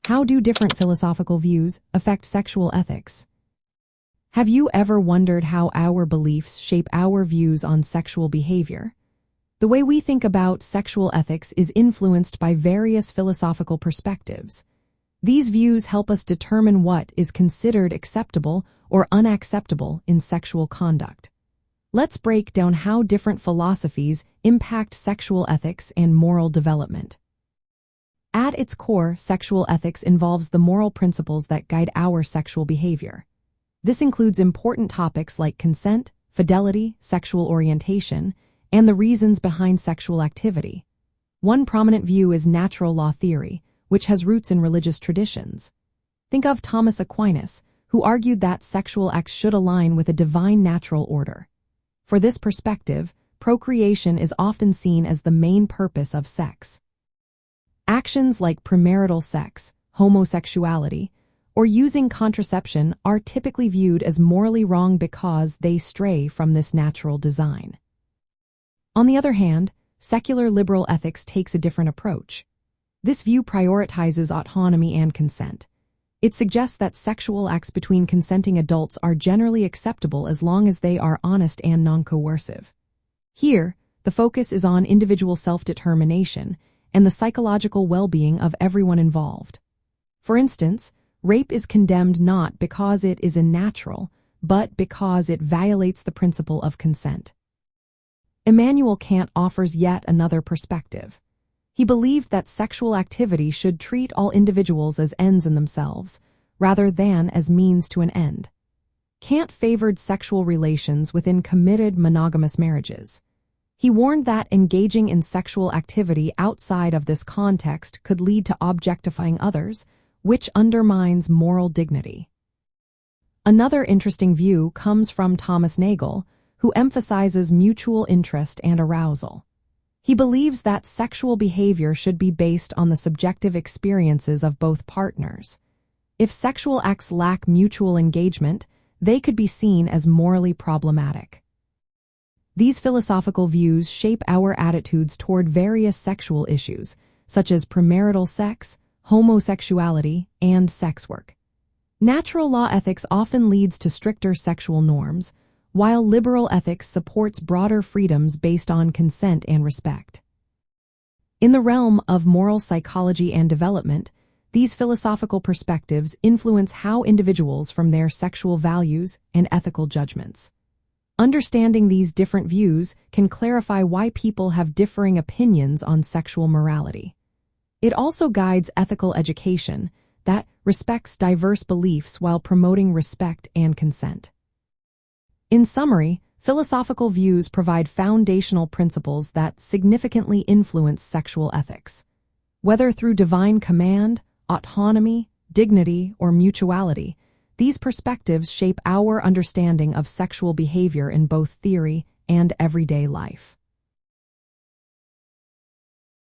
How do different philosophical views affect sexual ethics? Have you ever wondered how our beliefs shape our views on sexual behavior? The way we think about sexual ethics is influenced by various philosophical perspectives. These views help us determine what is considered acceptable or unacceptable in sexual conduct. Let's break down how different philosophies impact sexual ethics and moral development. At its core, sexual ethics involves the moral principles that guide our sexual behavior. This includes important topics like consent, fidelity, sexual orientation, and the reasons behind sexual activity. One prominent view is natural law theory, which has roots in religious traditions. Think of Thomas Aquinas, who argued that sexual acts should align with a divine natural order. For this perspective, procreation is often seen as the main purpose of sex. Actions like premarital sex, homosexuality, or using contraception are typically viewed as morally wrong because they stray from this natural design. On the other hand, secular liberal ethics takes a different approach. This view prioritizes autonomy and consent. It suggests that sexual acts between consenting adults are generally acceptable as long as they are honest and non-coercive. Here, the focus is on individual self-determination and the psychological well-being of everyone involved. For instance, rape is condemned not because it is unnatural, but because it violates the principle of consent. Immanuel Kant offers yet another perspective. He believed that sexual activity should treat all individuals as ends in themselves, rather than as means to an end. Kant favored sexual relations within committed monogamous marriages. He warned that engaging in sexual activity outside of this context could lead to objectifying others, which undermines moral dignity. Another interesting view comes from Thomas Nagel, who emphasizes mutual interest and arousal. He believes that sexual behavior should be based on the subjective experiences of both partners. If sexual acts lack mutual engagement, they could be seen as morally problematic. These philosophical views shape our attitudes toward various sexual issues, such as premarital sex, homosexuality, and sex work. Natural law ethics often leads to stricter sexual norms, while liberal ethics supports broader freedoms based on consent and respect. In the realm of moral psychology and development, these philosophical perspectives influence how individuals form their sexual values and ethical judgments. Understanding these different views can clarify why people have differing opinions on sexual morality. It also guides ethical education that respects diverse beliefs while promoting respect and consent. In summary, philosophical views provide foundational principles that significantly influence sexual ethics. Whether through divine command, autonomy, dignity, or mutuality, these perspectives shape our understanding of sexual behavior in both theory and everyday life.